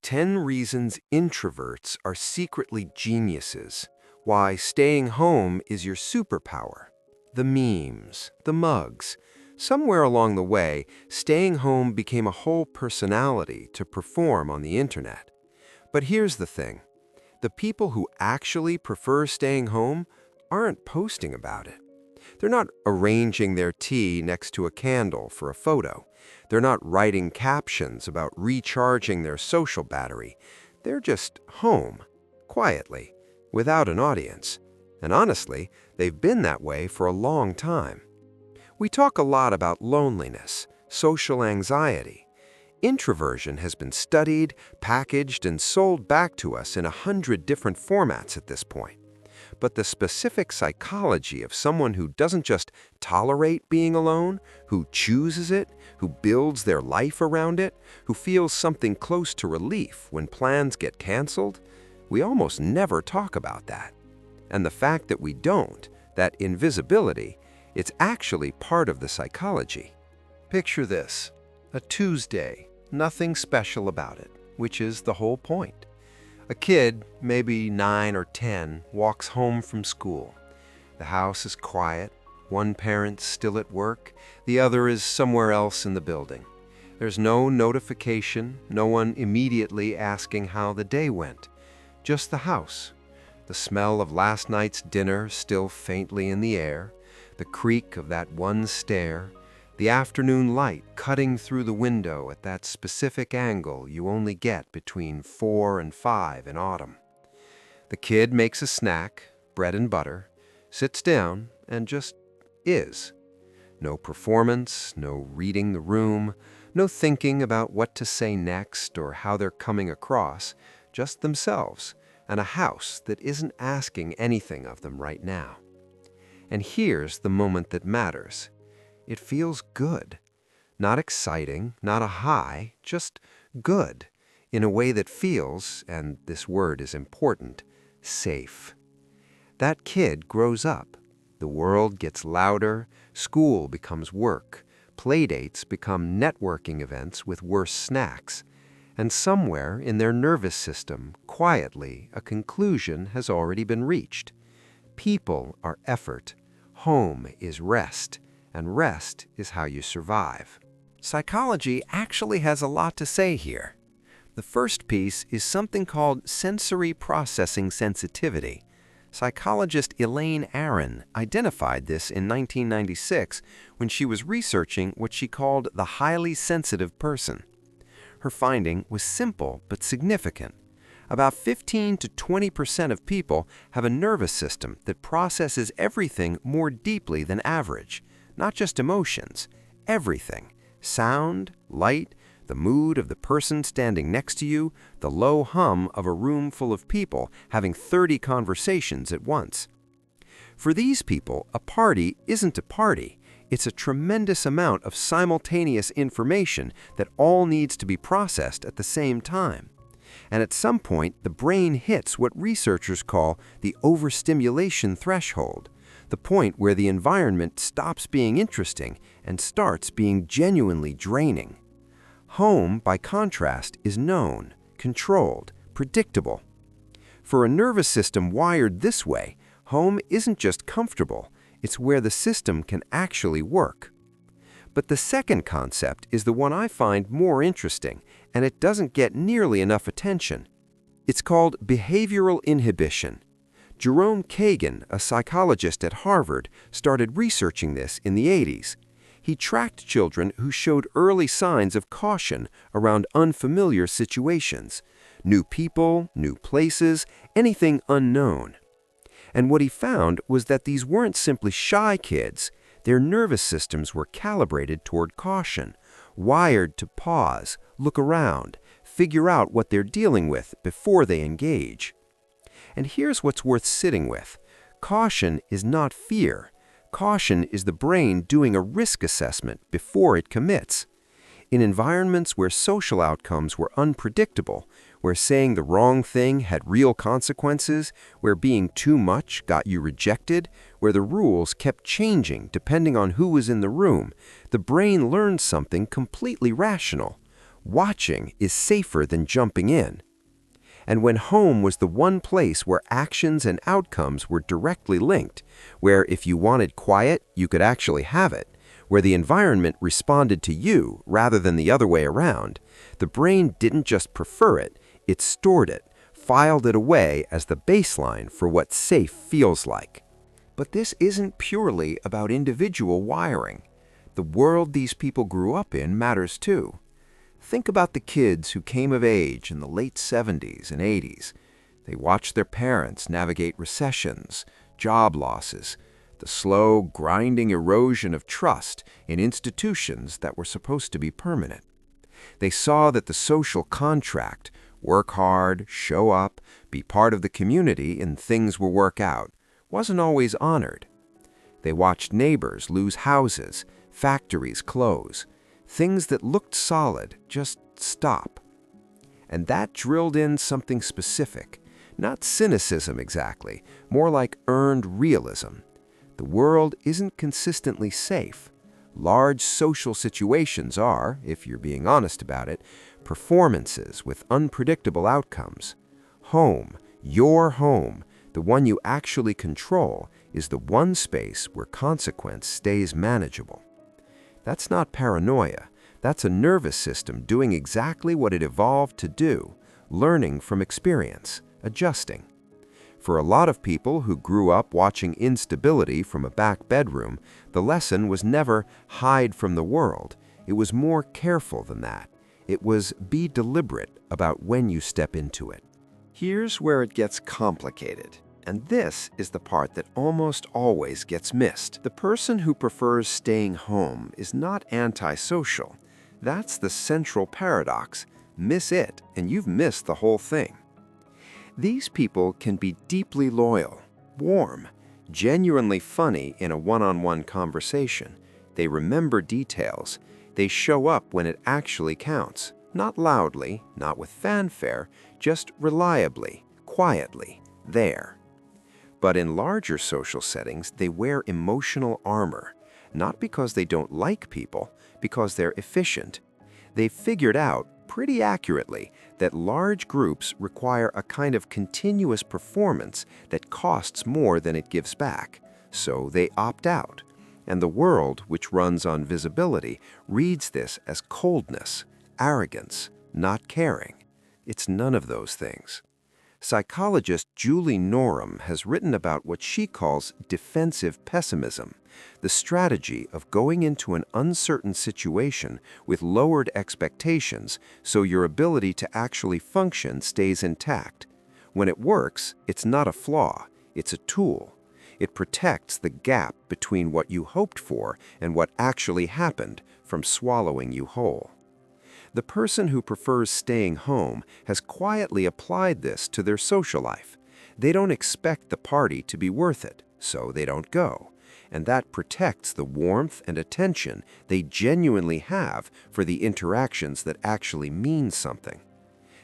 10 reasons introverts are secretly geniuses. Why staying home is your superpower. The memes, the mugs. Somewhere along the way, staying home became a whole personality to perform on the internet. But here's the thing. The people who actually prefer staying home aren't posting about it. They're not arranging their tea next to a candle for a photo. They're not writing captions about recharging their social battery. They're just home, quietly, without an audience. And honestly, they've been that way for a long time. We talk a lot about loneliness, social anxiety. Introversion has been studied, packaged, and sold back to us in 100 different formats at this point. But the specific psychology of someone who doesn't just tolerate being alone, who chooses it, who builds their life around it, who feels something close to relief when plans get canceled, we almost never talk about that. And the fact that we don't, that invisibility, it's actually part of the psychology. Picture this, a Tuesday, nothing special about it, which is the whole point. A kid, maybe 9 or 10, walks home from school. The house is quiet. One parent's still at work. The other is somewhere else in the building. There's no notification, no one immediately asking how the day went. Just the house. The smell of last night's dinner still faintly in the air. The creak of that one stair. The afternoon light cutting through the window at that specific angle you only get between 4 and 5 in autumn. The kid makes a snack, bread and butter, sits down, and just is. No performance, no reading the room, no thinking about what to say next or how they're coming across, just themselves, and a house that isn't asking anything of them right now. And here's the moment that matters. It feels good. Not exciting, not a high, just good, in a way that feels, and this word is important, safe. That kid grows up. The world gets louder, school becomes work, playdates become networking events with worse snacks, and somewhere in their nervous system, quietly, a conclusion has already been reached. People are effort. Home is rest. And rest is how you survive. Psychology actually has a lot to say here. The first piece is something called sensory processing sensitivity. Psychologist Elaine Aron identified this in 1996 when she was researching what she called the highly sensitive person. Her finding was simple but significant. About 15 to 20% of people have a nervous system that processes everything more deeply than average. Not just emotions, everything. Sound, light, the mood of the person standing next to you, the low hum of a room full of people having 30 conversations at once. For these people, a party isn't a party. It's a tremendous amount of simultaneous information that all needs to be processed at the same time. And at some point, the brain hits what researchers call the overstimulation threshold. The point where the environment stops being interesting and starts being genuinely draining. Home, by contrast, is known, controlled, predictable. For a nervous system wired this way, home isn't just comfortable, it's where the system can actually work. But the second concept is the one I find more interesting, and it doesn't get nearly enough attention. It's called behavioral inhibition. Jerome Kagan, a psychologist at Harvard, started researching this in the 80s. He tracked children who showed early signs of caution around unfamiliar situations, new people, new places, anything unknown. And what he found was that these weren't simply shy kids. Their nervous systems were calibrated toward caution, wired to pause, look around, figure out what they're dealing with before they engage. And here's what's worth sitting with. Caution is not fear. Caution is the brain doing a risk assessment before it commits. In environments where social outcomes were unpredictable, where saying the wrong thing had real consequences, where being too much got you rejected, where the rules kept changing depending on who was in the room, the brain learned something completely rational. Watching is safer than jumping in. And when home was the one place where actions and outcomes were directly linked, where if you wanted quiet, you could actually have it, where the environment responded to you rather than the other way around, the brain didn't just prefer it, it stored it, filed it away as the baseline for what safe feels like. But this isn't purely about individual wiring. The world these people grew up in matters too. Think about the kids who came of age in the late 70s and 80s. They watched their parents navigate recessions, job losses, the slow, grinding erosion of trust in institutions that were supposed to be permanent. They saw that the social contract, work hard, show up, be part of the community, and things will work out, wasn't always honored. They watched neighbors lose houses, factories close, things that looked solid just stop. And that drilled in something specific, not cynicism exactly, more like earned realism. The world isn't consistently safe. Large social situations are, if you're being honest about it, performances with unpredictable outcomes. Home, your home, the one you actually control, is the one space where consequence stays manageable. That's not paranoia. That's a nervous system doing exactly what it evolved to do, learning from experience, adjusting. For a lot of people who grew up watching instability from a back bedroom, the lesson was never hide from the world. It was more careful than that. It was be deliberate about when you step into it. Here's where it gets complicated. And this is the part that almost always gets missed. The person who prefers staying home is not antisocial. That's the central paradox. Miss it, and you've missed the whole thing. These people can be deeply loyal, warm, genuinely funny in a one-on-one conversation. They remember details. They show up when it actually counts. Not loudly, not with fanfare, just reliably, quietly, there. But in larger social settings, they wear emotional armor, not because they don't like people, because they're efficient. They've figured out, pretty accurately, that large groups require a kind of continuous performance that costs more than it gives back, so they opt out. And the world, which runs on visibility, reads this as coldness, arrogance, not caring. It's none of those things. Psychologist Julie Norham has written about what she calls defensive pessimism, the strategy of going into an uncertain situation with lowered expectations so your ability to actually function stays intact. When it works, it's not a flaw, it's a tool. It protects the gap between what you hoped for and what actually happened from swallowing you whole. The person who prefers staying home has quietly applied this to their social life. They don't expect the party to be worth it, so they don't go. And that protects the warmth and attention they genuinely have for the interactions that actually mean something.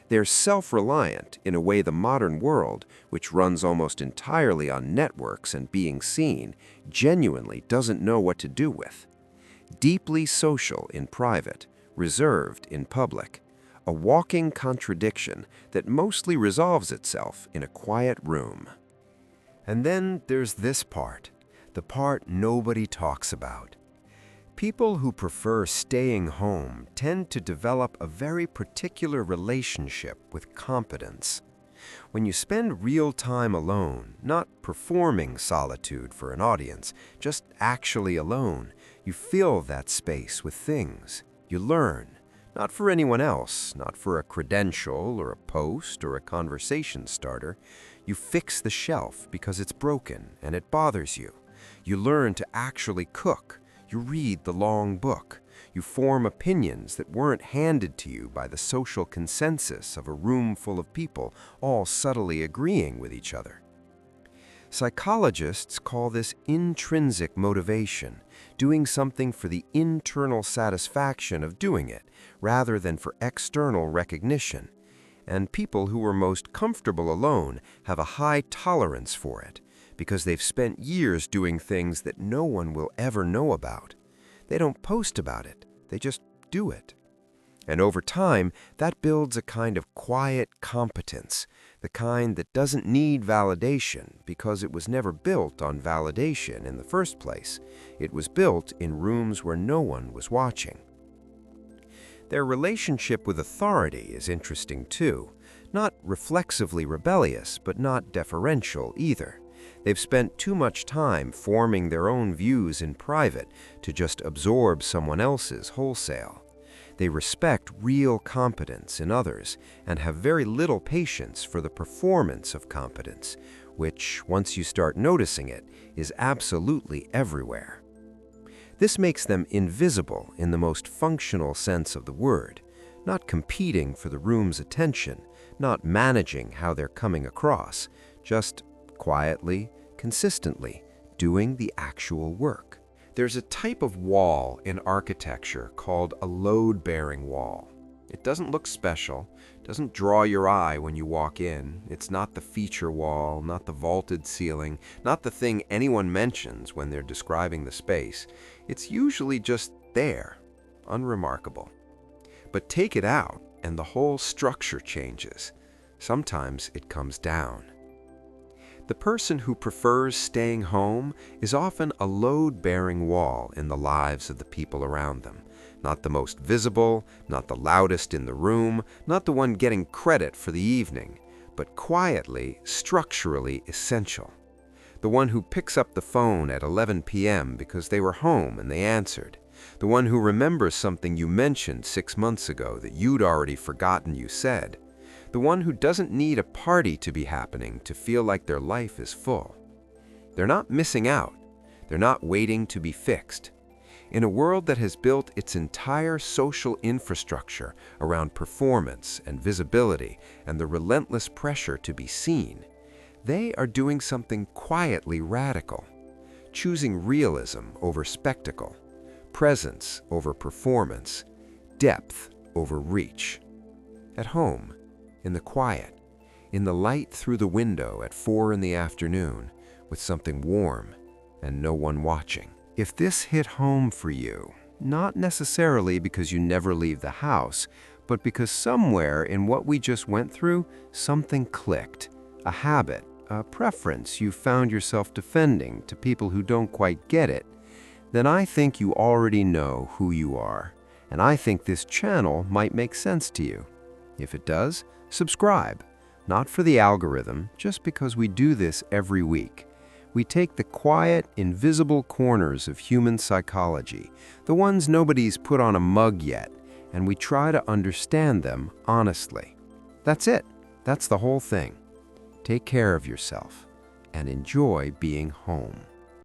They're self-reliant in a way the modern world, which runs almost entirely on networks and being seen, genuinely doesn't know what to do with. Deeply social in private, reserved in public, a walking contradiction that mostly resolves itself in a quiet room. And then there's this part, the part nobody talks about. People who prefer staying home tend to develop a very particular relationship with competence. When you spend real time alone, not performing solitude for an audience, just actually alone, you fill that space with things. You learn, not for anyone else, not for a credential or a post or a conversation starter. You fix the shelf because it's broken and it bothers you. You learn to actually cook. You read the long book. You form opinions that weren't handed to you by the social consensus of a room full of people all subtly agreeing with each other. Psychologists call this intrinsic motivation, doing something for the internal satisfaction of doing it, rather than for external recognition. And people who are most comfortable alone have a high tolerance for it, because they've spent years doing things that no one will ever know about. They don't post about it, they just do it. And over time, that builds a kind of quiet competence, the kind that doesn't need validation because it was never built on validation in the first place. It was built in rooms where no one was watching. Their relationship with authority is interesting too. Not reflexively rebellious, but not deferential either. They've spent too much time forming their own views in private to just absorb someone else's wholesale. They respect real competence in others and have very little patience for the performance of competence, which, once you start noticing it, is absolutely everywhere. This makes them invisible in the most functional sense of the word, not competing for the room's attention, not managing how they're coming across, just quietly, consistently, doing the actual work. There's a type of wall in architecture called a load-bearing wall. It doesn't look special, doesn't draw your eye when you walk in. It's not the feature wall, not the vaulted ceiling, not the thing anyone mentions when they're describing the space. It's usually just there, unremarkable. But take it out, and the whole structure changes. Sometimes it comes down. The person who prefers staying home is often a load-bearing wall in the lives of the people around them. Not the most visible, not the loudest in the room, not the one getting credit for the evening, but quietly, structurally essential. The one who picks up the phone at 11 p.m. because they were home and they answered. The one who remembers something you mentioned 6 months ago that you'd already forgotten you said. The one who doesn't need a party to be happening to feel like their life is full. They're not missing out. They're not waiting to be fixed. In a world that has built its entire social infrastructure around performance and visibility and the relentless pressure to be seen, they are doing something quietly radical, choosing realism over spectacle, presence over performance, depth over reach. At home, in the quiet, in the light through the window at 4 in the afternoon, with something warm and no one watching. If this hit home for you, not necessarily because you never leave the house, but because somewhere in what we just went through, something clicked, a habit, a preference you found yourself defending to people who don't quite get it, then I think you already know who you are, and I think this channel might make sense to you. If it does, subscribe, not for the algorithm, just because we do this every week. We take the quiet, invisible corners of human psychology, the ones nobody's put on a mug yet, and we try to understand them honestly. That's it. That's the whole thing. Take care of yourself and enjoy being home.